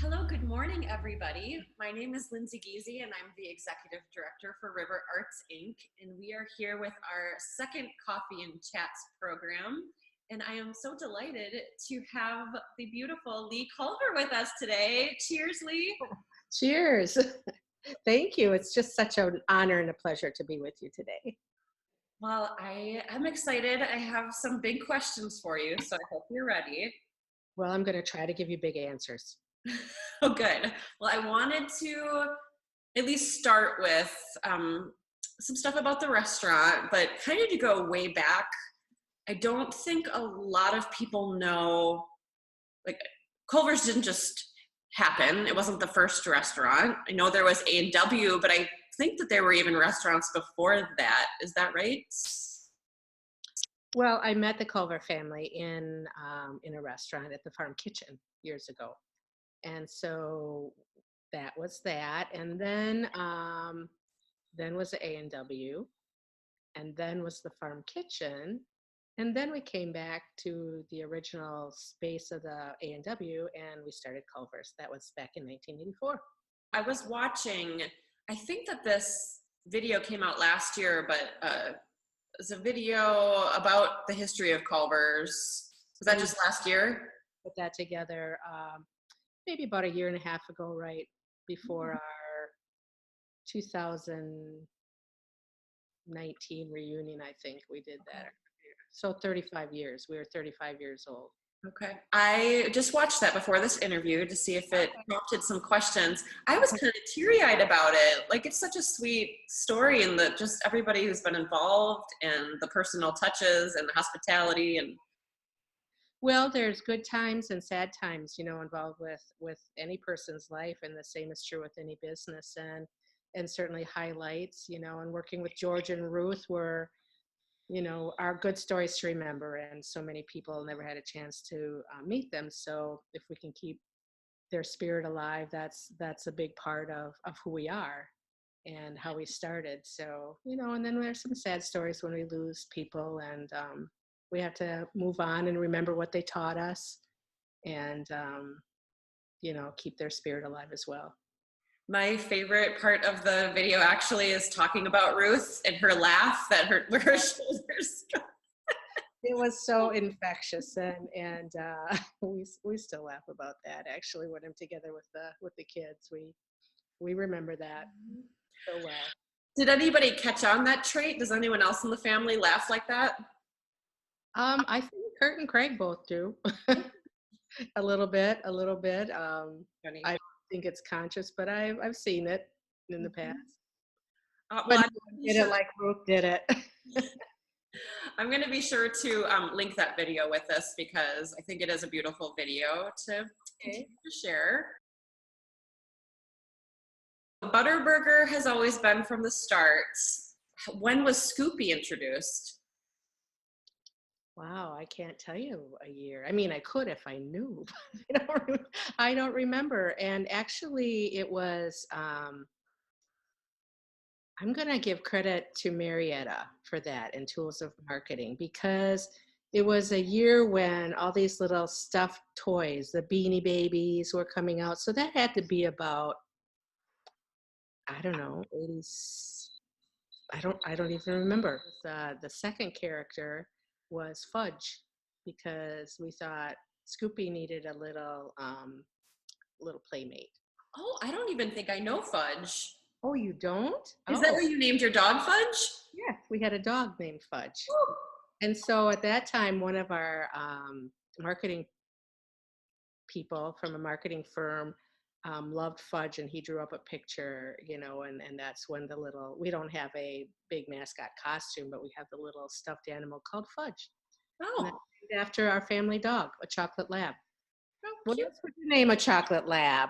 Hello, good morning, everybody. My name is Lindsay Giese, and I'm the Executive Director for River Arts, Inc. And we are here with our second Coffee and Chats program. And I am so delighted to have the beautiful Lee Culver with us today. Cheers, Lee. Cheers. Thank you. It's just such an honor and a pleasure to be with you today. Well, I am excited. I have some big questions for you, so I hope you're ready. Well, I'm going to try to give you big answers. Oh, good. Well, I wanted to at least start with some stuff about the restaurant, but kind of to go way back. I don't think a lot of people know, like, Culver's didn't just happen. It wasn't the first restaurant. I know there was A&W, but I think that there were even restaurants before that. Is that right? Well, I met the Culver family in a restaurant at the Farm Kitchen years ago. And so that was that. And then was the A&W, and then was the Farm Kitchen. And then we came back to the original space of the A&W and we started Culver's. That was back in 1984. I was watching, I think that this video came out last year, but it's a video about the history of Culver's. Was that just last year? Put that together maybe about a year and a half ago, right before our 2019 reunion. I think we did that. So 35 years. We were 35 years old. Okay. I just watched that before this interview to see if it prompted some questions. I was kind of teary-eyed about it. Like, it's such a sweet story, and that just everybody who's been involved and the personal touches and the hospitality. And well, there's good times and sad times, involved with any person's life, and the same is true with any business. And certainly highlights, and working with George and Ruth were, are good stories to remember, and so many people never had a chance to meet them. So if we can keep their spirit alive, that's a big part of who we are and how we started. So, and then there's some sad stories when we lose people, and we have to move on and remember what they taught us, and keep their spirit alive as well. my favorite part of the video actually is talking about Ruth and her laugh that where her shoulders go. It was so infectious, and we still laugh about that. Actually, when I'm together with the kids, we remember that so well. Did anybody catch on that trait? Does anyone else in the family laugh like that? I think Kurt and Craig both do. a little bit. I think it's conscious, but I've seen it in the past. Well, But no did it like Ruth did it. I'm going to be sure to link that video with us because I think it is a beautiful video to share. Butterburger has always been from the start. When was Scoopy introduced? Wow, I can't tell you a year. I mean, I could if I knew. I don't remember. And actually, it was. I'm going to give credit to Marietta for that and Tools of Marketing, because it was a year when all these little stuffed toys, the Beanie Babies, were coming out. So that had to be about, I don't know, 80s. I don't even remember. The second character was Fudge, because we thought Scoopy needed a little playmate. Oh, I don't even think I know Fudge. Oh, you don't? Is that what you named your dog, Fudge? Yeah, we had a dog named Fudge. Ooh. And so at that time, one of our marketing people from a marketing firm loved Fudge, and he drew up a picture, and that's when we don't have a big mascot costume, but we have the little stuffed animal called Fudge. Oh. And that's named after our family dog, a chocolate lab. Oh, what else would you name a chocolate lab?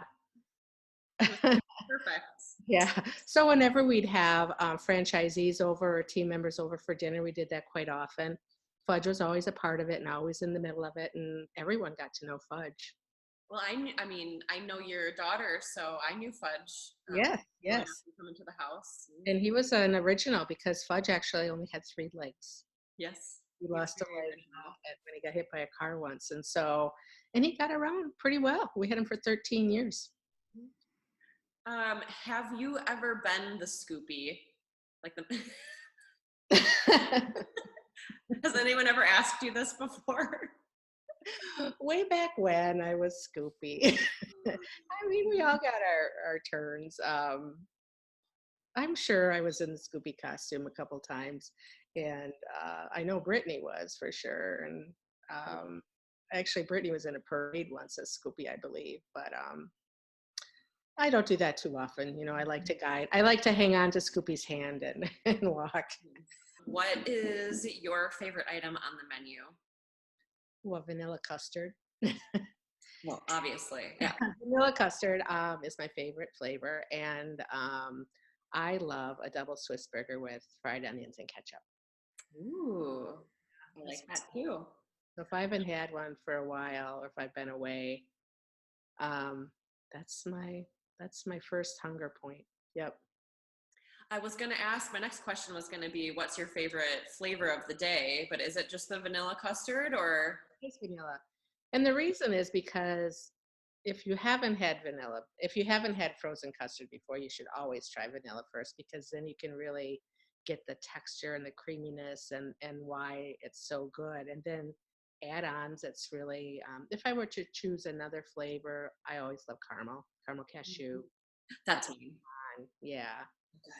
Perfect. Yeah. So whenever we'd have franchisees over or team members over for dinner, we did that quite often. Fudge was always a part of it and always in the middle of it, and everyone got to know Fudge. Well, I know your daughter, so I knew Fudge. Yes. Coming to the house. And he was an original because Fudge actually only had 3 legs. Yes. He He's lost a very leg original. when he got hit by a car once, and so and he got around pretty well. We had him for 13 years. Have you ever been the Scoopy? Like the Has anyone ever asked you this before? Way back when I was Scoopy. I mean, we all got our turns. I'm sure I was in the Scoopy costume a couple times, and I know Brittany was for sure. And um, actually, Brittany was in a parade once as Scoopy, I believe. But I don't do that too often. I like to guide. I like to hang on to Scoopy's hand and and walk. What is your favorite item on the menu? Well, vanilla custard. Well, obviously, yeah. Vanilla custard is my favorite flavor, and I love a double Swiss burger with fried onions and ketchup. Ooh, I That's like that too. So if I haven't had one for a while, or if I've been away, um, that's my first hunger point. Yep. I was going to ask, my next question was going to be, what's your favorite flavor of the day? But is it just the vanilla custard or? It's vanilla. And the reason is because if you haven't had frozen custard before, you should always try vanilla first, because then you can really get the texture and the creaminess and why it's so good. And then add-ons, it's really, if I were to choose another flavor, I always love caramel cashew. That's me. Yeah.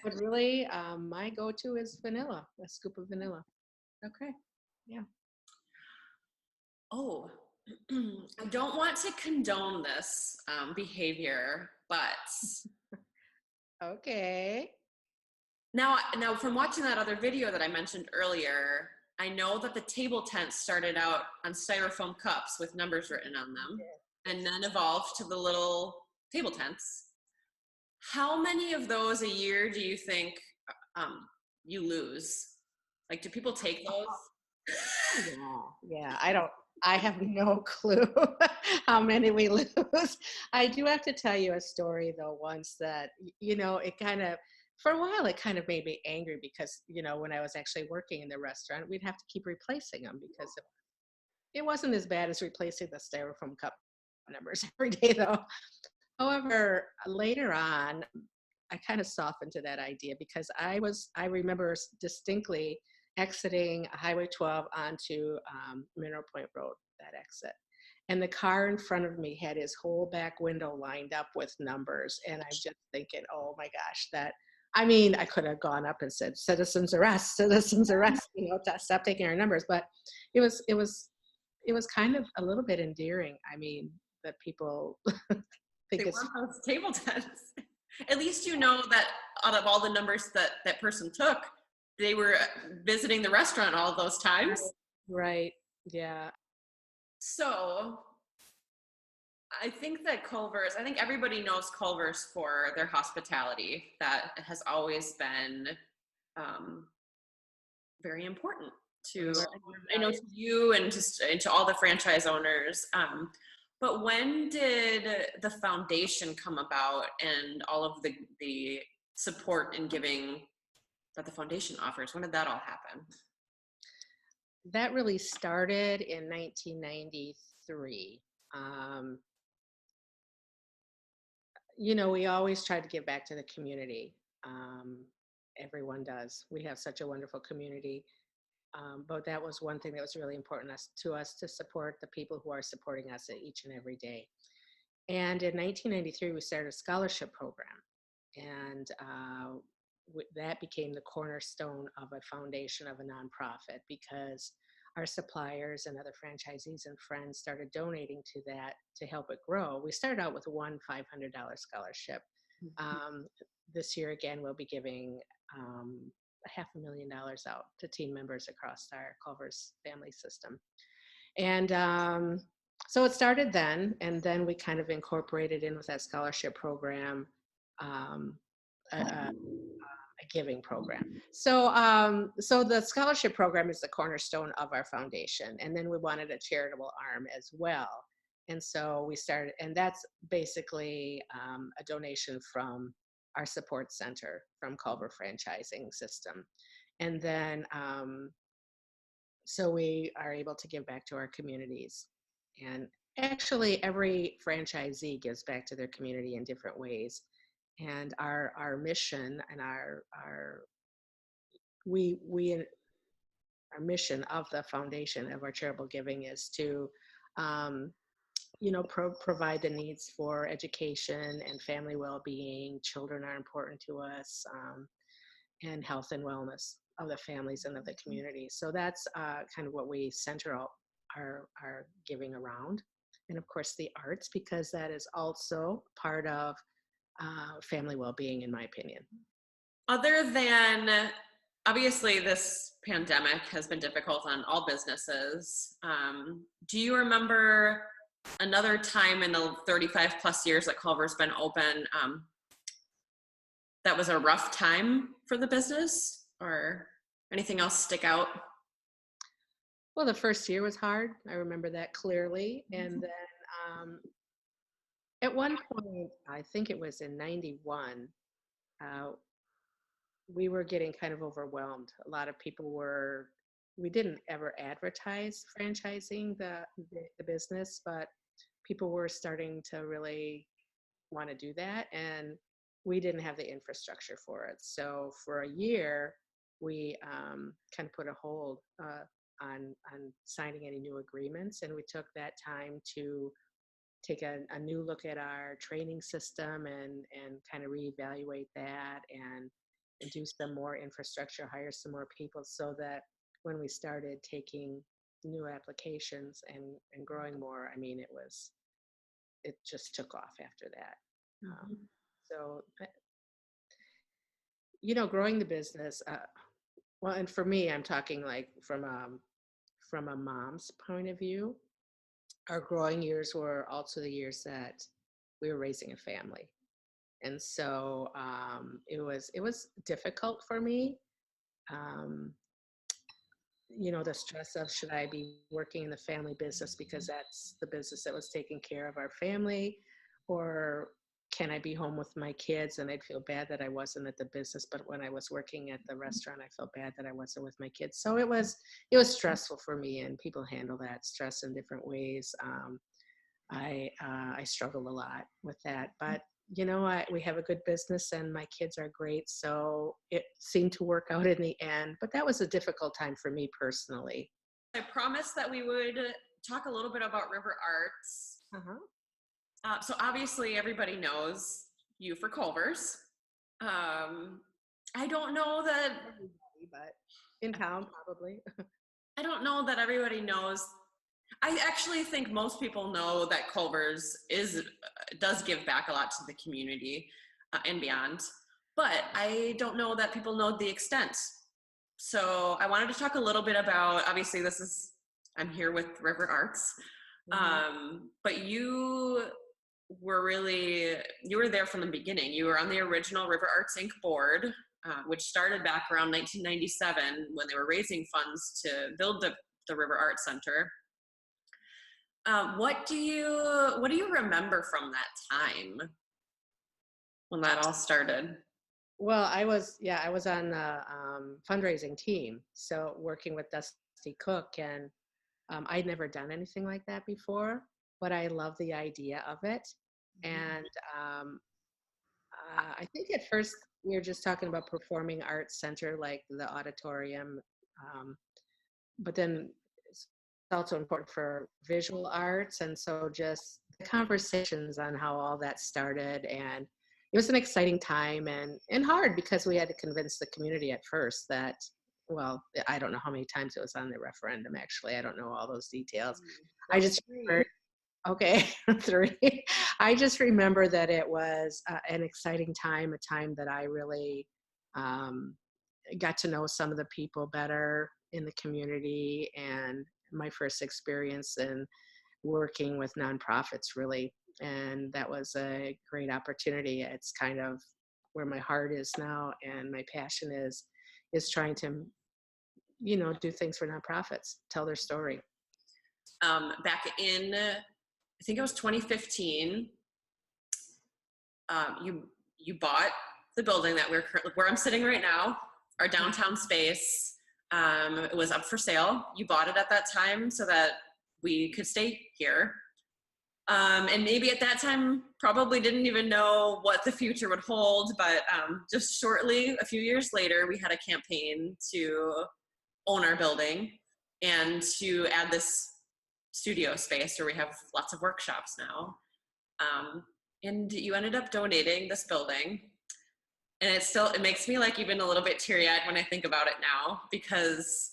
But really, my go-to is vanilla, a scoop of vanilla. Okay. Yeah. Oh, I don't want to condone this behavior, but Okay. now from watching that other video that I mentioned earlier, I know that the table tents started out on styrofoam cups with numbers written on them and then evolved to the little table tents. How many of those a year do you think um, you lose? Like, do people take those? Yeah, yeah. I have no clue how many we lose. I do have to tell you a story though, once that, it kind of, for a while, it kind of made me angry because, when I was actually working in the restaurant, we'd have to keep replacing them because it wasn't as bad as replacing the styrofoam cup numbers every day though. However, later on, I kind of softened to that idea because I remember distinctly exiting Highway 12 onto Mineral Point Road, that exit. And the car in front of me had his whole back window lined up with numbers. And I'm just thinking, oh my gosh, I mean, I could have gone up and said, citizens arrest, to stop taking our numbers. But it was kind of a little bit endearing. I mean, that people They think it's want those table tents. At least you know that out of all the numbers that that person took, they were visiting the restaurant all those times. right. Yeah. So I think everybody knows Culver's for their hospitality. That has always been um, very important to, I know, to you and to all the franchise owners. But when did the foundation come about and all of the support and giving that the foundation offers? When did that all happen? That really started in 1993. Um, we always try to give back to the community. Um, Everyone does. We have such a wonderful community. But that was one thing that was really important to us to support the people who are supporting us each and every day. And in 1993, we started a scholarship program. And that became the cornerstone of a foundation of a nonprofit, because our suppliers and other franchisees and friends started donating to that to help it grow. We started out with one $500 scholarship. Um, this year, again, we'll be giving $500,000 out to team members across our Culver's family system. And so it started then, and then we kind of incorporated in with that scholarship program um, a giving program. So the scholarship program is the cornerstone of our foundation, and then we wanted a charitable arm as well. And so we started, and that's basically a donation from our support center from Culver Franchising System. And then so we are able to give back to our communities. And actually, every franchisee gives back to their community in different ways. And our mission and we our mission of the foundation of our charitable giving is to um, provide the needs for education and family well-being. Children are important to us, and health and wellness of the families and of the community. So that's kind of what we center our giving around. And of course, the arts, because that is also part of family well-being, in my opinion. Other than, obviously, this pandemic has been difficult on all businesses. Do you remember another time in the 35 plus years that Culver's been open, that was a rough time for the business, or anything else stick out? Well, the first year was hard. I remember that clearly. And then at one point, I think it was in 91, uh, we were getting kind of overwhelmed. A lot of people were, we didn't ever advertise franchising the business, but people were starting to really want to do that. And we didn't have the infrastructure for it. So for a year, we kind of put a hold on signing any new agreements. And we took that time to take a new look at our training system and kind of reevaluate that and do some more infrastructure, hire some more people so that when we started taking new applications and growing more, I mean, it just took off after that. So, growing the business, well, and for me, I'm talking like from a mom's point of view, our growing years were also the years that we were raising a family. And so it was difficult for me. Um, the stress of should I be working in the family business because that's the business that was taking care of our family, or can I be home with my kids? And I'd feel bad that I wasn't at the business, but when I was working at the restaurant, I felt bad that I wasn't with my kids. So it was stressful for me, and people handle that stress in different ways. I struggle a lot with that, but we have a good business and my kids are great, so it seemed to work out in the end. But that was a difficult time for me personally. I promised that we would talk a little bit about River Arts. Uh-huh. So obviously everybody knows you for Culver's. I don't know that Everybody, but in town probably. I don't know that everybody knows. I actually think most people know that Culver's does give back a lot to the community and beyond, but I don't know that people know the extent. So I wanted to talk a little bit about, obviously I'm here with River Arts, but you were there from the beginning. You were on the original River Arts Inc. board, which started back around 1997 when they were raising funds to build the River Arts Center. What do you remember from that time when that all started? Well, I was on the fundraising team, so working with Dusty Cook, and I'd never done anything like that before, but I love the idea of it. And I think at first we were just talking about performing arts center, like the auditorium, um, but then it's also important for visual arts. And so just the conversations on how all that started. And it was an exciting time and hard because we had to convince the community at first that, well, I don't know how many times it was on the referendum, actually. I don't know all those details. I just remember, okay, 3. I just remember that it was an exciting time, a time that I really um, got to know some of the people better in the community, and my first experience in working with nonprofits, really. And that was a great opportunity. It's kind of where my heart is now, and my passion is trying to do things for nonprofits, tell their story. Back in, I think it was 2015, you bought the building that where I'm sitting right now, our downtown space. It was up for sale. You bought it at that time so that we could stay here. And maybe at that time, probably didn't even know what the future would hold. But just shortly, a few years later, we had a campaign to own our building and to add this studio space where we have lots of workshops now. Um, and you ended up donating this building. And it makes me like even a little bit teary eyed when I think about it now, because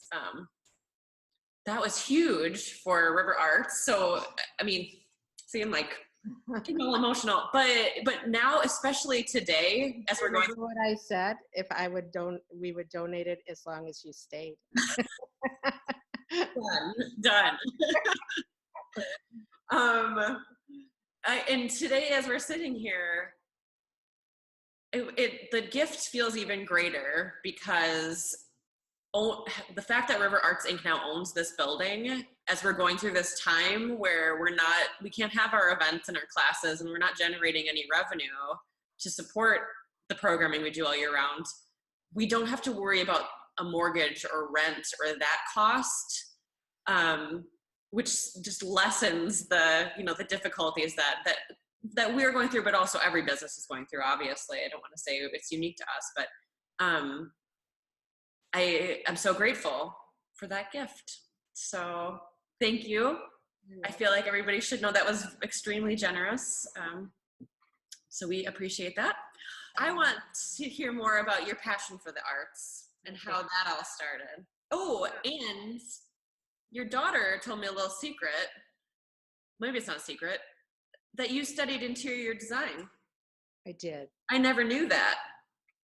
that was huge for River Arts. So, I mean, see, I'm like getting all emotional, but now, especially today, as we're going. Remember what I said? If I would we would donate it as long as you stayed. Done. And today, as we're sitting here, the gift feels even greater because the fact that River Arts Inc. now owns this building, as we're going through this time where we can't have our events and our classes, and we're not generating any revenue to support the programming we do all year round, we don't have to worry about a mortgage or rent or that cost, which just lessens the difficulties that we're going through, but also every business is going through. Obviously, I don't want to say it's unique to us, but I'm so grateful for that gift. So thank you. I feel like everybody should know that was extremely generous. So we appreciate that. I want to hear more about your passion for the arts and how that all started. Oh, and your daughter told me a little secret. Maybe it's not a secret, that you studied interior design. I did. I never knew that.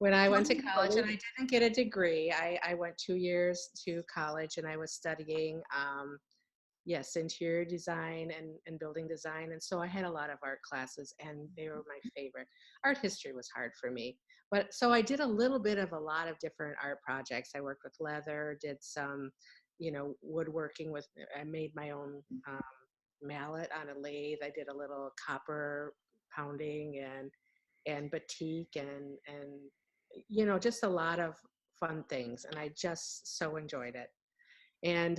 When I went to college, and I didn't get a degree, I went 2 years to college, and I was studying, interior design and building design. And so I had a lot of art classes, and they were my favorite. Art history was hard for me. But so I did a little bit of a lot of different art projects. I worked with leather, did some, woodworking I made my own mallet on a lathe. I did a little copper pounding and batik and just a lot of fun things. And I just so enjoyed it. And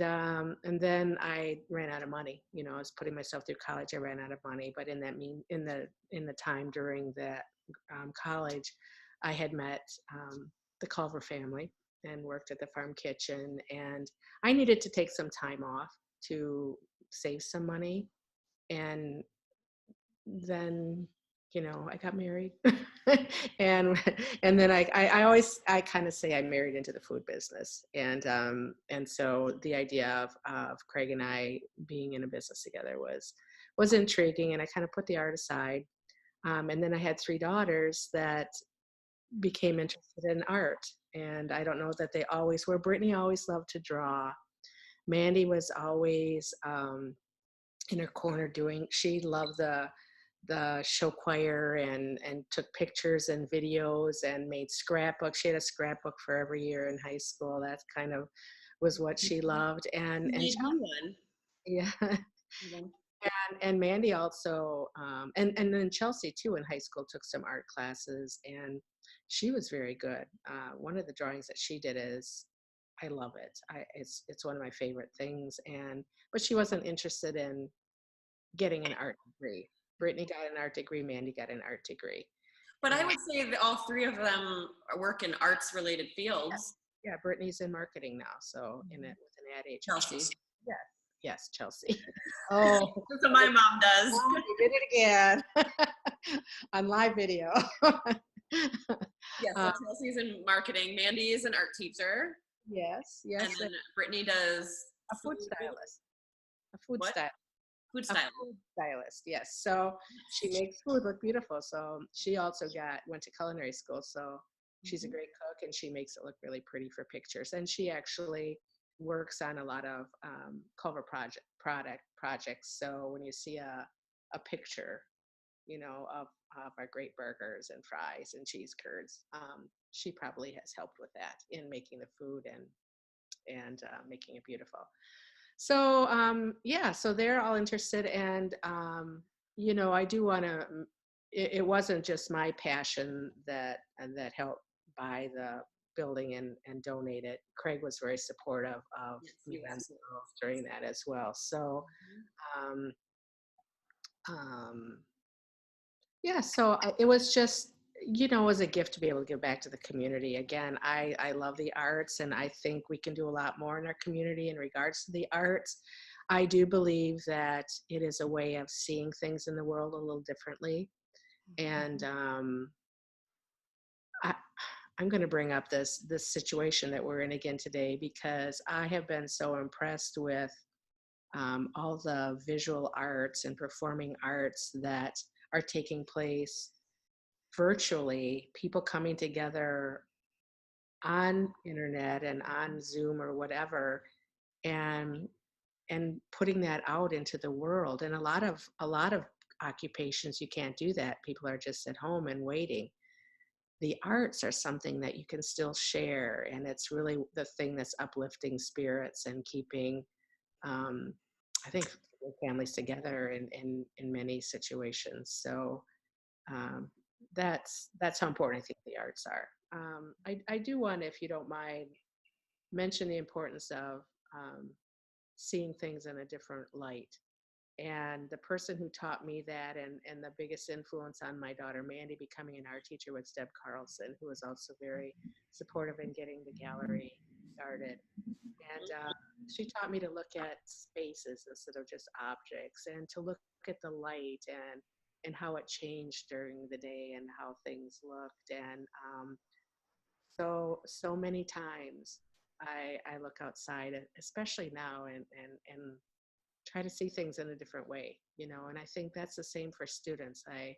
then I ran out of money. I was putting myself through college. I ran out of money. But in the time during that college, I had met the Culver family and worked at the farm kitchen. And I needed to take some time off to save some money. And then I got married. and then I kind of say I married into the food business. And so the idea of Craig and I being in a business together was intriguing, and I kind of put the art aside. And then I had 3 daughters that became interested in art, and I don't know that they always were. Brittany always loved to draw. Mandy was always in her corner she loved the show choir and took pictures and videos and made scrapbooks. She had a scrapbook for every year in high school. That kind of was what she loved. And yeah. And Mandy also, and then Chelsea too in high school took some art classes, and she was very good. One of the drawings that she did I love it. It's one of my favorite things. But she wasn't interested in getting an art degree. Brittany got an art degree. Mandy got an art degree. But I would say that all 3 of them work in arts related fields. Yeah, Brittany's in marketing now. So with an ad agency. Chelsea. Yes, Chelsea. Oh, that's what my mom does. Oh, you did it again on live video. Yes, so Chelsea's in marketing. Mandy is an art teacher. Yes. And then Brittany does a food stylist. Food stylist, yes. So she makes food look beautiful. So she also went to culinary school. So she's a great cook, and she makes it look really pretty for pictures. And she actually works on a lot of Culver projects. So when you see a picture, of our great burgers and fries and cheese curds, she probably has helped with that in making the food and making it beautiful. So so they're all interested, and I do want to. It wasn't just my passion that helped buy building and donate it. Craig was very supportive of Yes, me you and absolutely. during that as well. So, Mhm. um, um, yeah, so it was just, it was a gift to be able to give back to the community. Again, I love the arts, and I think we can do a lot more in our community in regards to the arts. I do believe that it is a way of seeing things in the world a little differently. And I, I'm going to bring up this situation that we're in again today because I have been so impressed with all the visual arts and performing arts that are taking place virtually, people coming together on internet and on Zoom or whatever, and putting that out into the world. And a lot of occupations you can't do that. People are just at home and waiting. The arts are something that you can still share, and it's really the thing that's uplifting spirits and keeping, um, I think, families together in many situations. So um, that's how important I think the arts are. I do want, if you don't mind, mention the importance of um, seeing things in a different light. And the person who taught me that, and the biggest influence on my daughter Mandy becoming an art teacher, was Deb Carlson, who was also very supportive in getting the gallery started. And she taught me to look at spaces instead of just objects, and to look at the light and how it changed during the day and how things looked. And so many times I look outside, especially now, and try to see things in a different way, and I think that's the same for students. I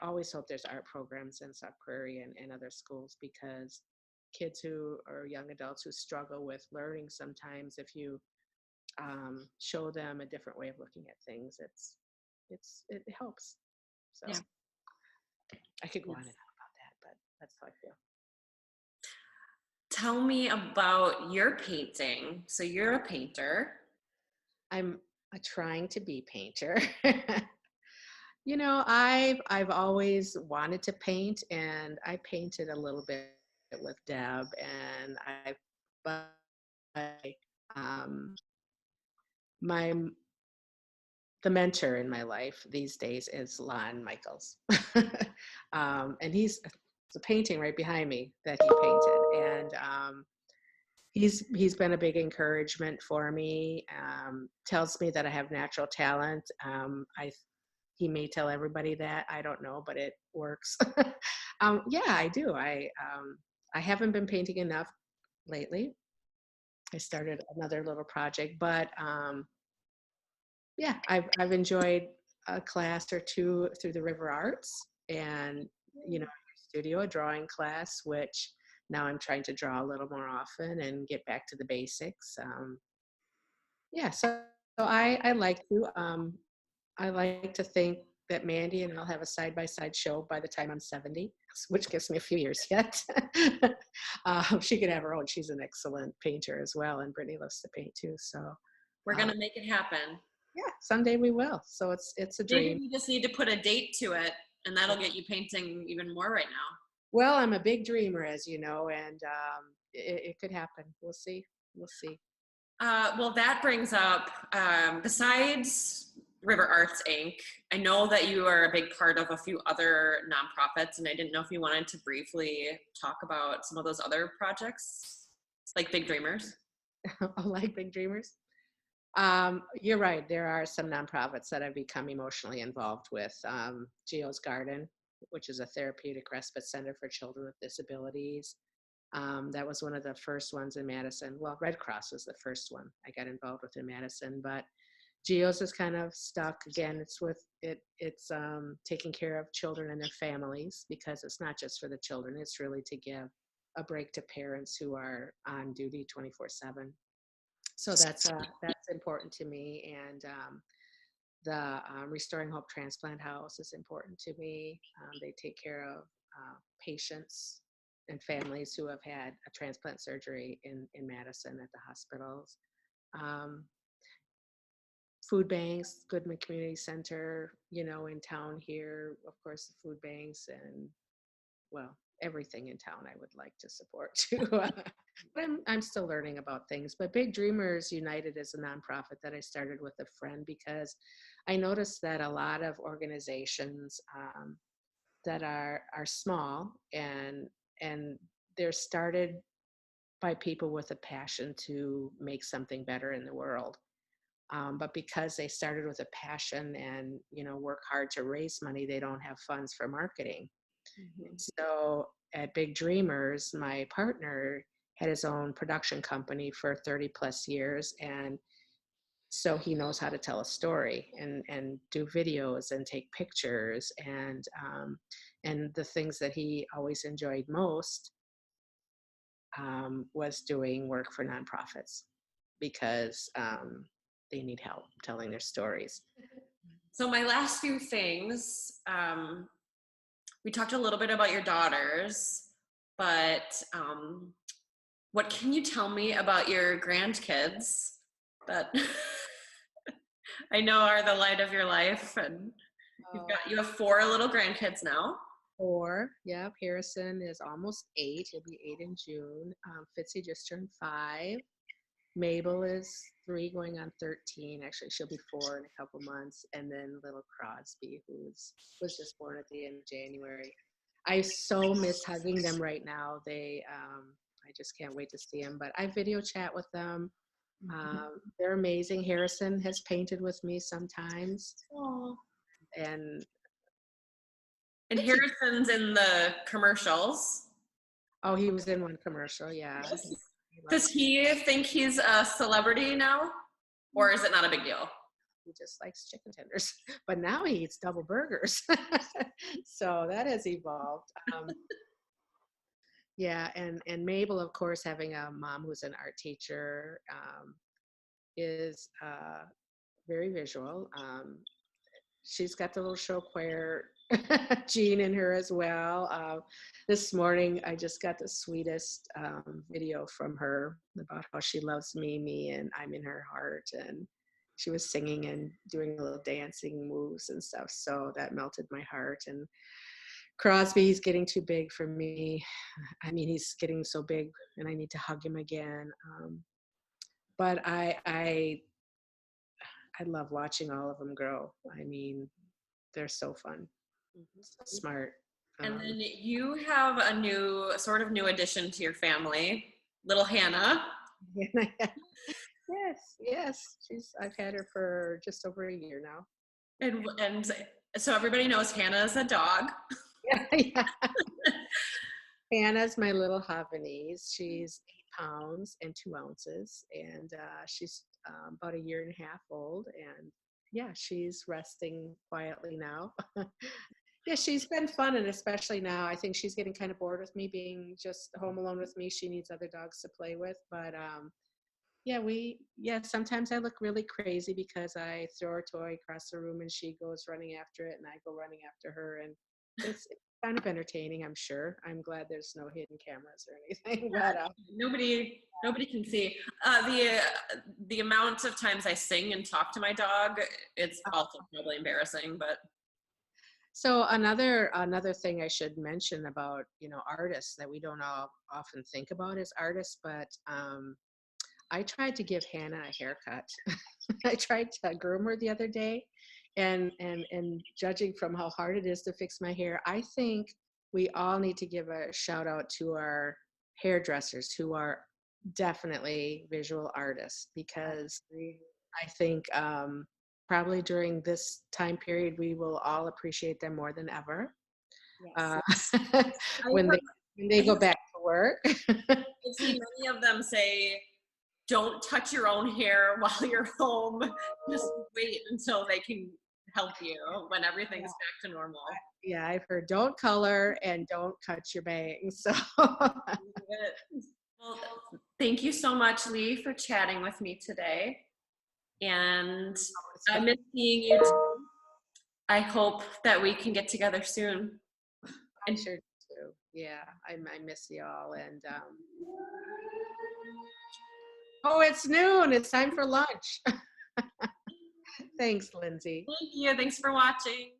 always hope there's art programs in South Prairie and other schools, because kids who or young adults who struggle with learning, sometimes if you show them a different way of looking at things, it helps. So Yeah. I could go on and Yes. on about that, but that's how I feel. Tell me about your painting. So you're a painter. I'm trying to be painter. I've always wanted to paint, and I painted a little bit with Deb, and but um, my the mentor in my life these days is Lon Michaels, and it's a painting right behind me that he painted, and he's been a big encouragement for me. Tells me that I have natural talent. He may tell everybody that, I don't know, but it works. Yeah, I do. I haven't been painting enough lately. I started another little project, but yeah, I've enjoyed a class or two through the River Arts, and studio, a drawing class, which now I'm trying to draw a little more often and get back to the basics. Yeah, so I like to think that Mandy and I'll have a side by side show by the time I'm 70, which gives me a few years yet. She could have her own. She's an excellent painter as well, and Brittany loves to paint too. So We're uh, gonna make it happen. yeah, someday we will. So it's a Maybe dream. we just need to put a date to it, and that'll get you painting even more right now. Well, I'm a big dreamer, as you know, and it could happen. We'll see. We'll see. Well, that brings up, besides River Arts Inc., I know that you are a big part of a few other nonprofits, and I didn't know if you wanted to briefly talk about some of those other projects, like Big Dreamers. I like big dreamers. You're right. There are some nonprofits that I've become emotionally involved with. Geo's Garden, which is a therapeutic respite center for children with disabilities. That was one of the first ones in Madison. Well, Red Cross was the first one I got involved with in Madison, but Geo's is kind of stuck. Again, it's with it. It's taking care of children and their families, because it's not just for the children. It's really to give a break to parents who are on duty 24/7. So that's important to me. And the Restoring Hope Transplant House is important to me. They take care of patients and families who have had a transplant surgery in Madison at the hospitals. Um, Food banks, Goodman Community Center, in town here, of course, the food banks, and well, everything in town I would like to support too. But I'm still learning about things. But Big Dreamers United is a nonprofit that I started with a friend because I noticed that a lot of organizations that are small and they're started by people with a passion to make something better in the world. But because they started with a passion and work hard to raise money, they don't have funds for marketing. Mhm. So at Big Dreamers, my partner had his own production company for 30 plus years. And so he knows how to tell a story and do videos and take pictures. And the things that he always enjoyed most was doing work for nonprofits because they need help telling their stories. So my last few things, we talked a little bit about your daughters, but what can you tell me about your grandkids that I know are the light of your life? And you have 4 little grandkids now. 4. Yep. Harrison is almost 8. He'll be 8 in June. Fitzy just turned 5. Mabel is 3 going on 13. Actually, she'll be 4 in a couple months. And then little Crosby, was just born at the end of January. I so miss hugging them right now. I just can't wait to see them. But I video chat with them. They're amazing. Harrison has painted with me sometimes. Aw. And And Fitzy, Harrison's in the commercials. oh, he was in one commercial. Yeah. Yes. He Does loves he think he's a celebrity now? Or is it not a big deal? He just likes chicken tenders, but now he eats double burgers. So that has evolved. Yeah, and Mabel, of course, having a mom who's an art teacher, is very visual. She's got the little show choir gene in her as well. This morning, I just got the sweetest video from her about how she loves Mimi and I'm in her heart. And she was singing and doing little dancing moves and stuff. So that melted my heart. And Crosby's getting too big for me. I mean, he's getting so big and I need to hug him again. But I love watching all of them grow. I mean, they're so fun, so smart. And Um, then you have a sort of new addition to your family, little Hannah. yes, yes. I've had her for just over a year now. And so everybody knows Hannah is a dog. Yeah, yeah. Hannah's my little Havanese. She's 8 pounds and 2 ounces, and she's about a year and a half old. And yeah, she's resting quietly now. Yeah, she's been fun, and especially now, I think she's getting kind of bored with me being just home alone with me. She needs other dogs to play with, but yeah, sometimes I look really crazy because I throw a toy across the room and she goes running after it and I go running after her, and it's kind of entertaining, I'm sure. I'm glad there's no hidden cameras or anything, but Nobody can see the amount of times I sing and talk to my dog. It's also probably embarrassing, but so another thing I should mention about, artists that we don't all often think about as artists, but I tried to give Hannah a haircut. I tried to groom her the other day, and judging from how hard it is to fix my hair, I think we all need to give a shout out to our hairdressers who are definitely visual artists, because I think probably during this time period we will all appreciate them more than ever uh, yes. when they go back to work. I've seen many of them say, don't touch your own hair while you're home. Just wait until they can help you when everything's back to normal. Yeah, I've heard don't color and don't cut your bangs. So Well, thank you so much, Lee, for chatting with me today. And I miss seeing you too. I hope that we can get together soon. I sure do. Yeah, I miss y'all. And oh, it's noon. It's time for lunch. Thanks, Lindsay. Thank you. Thanks for watching.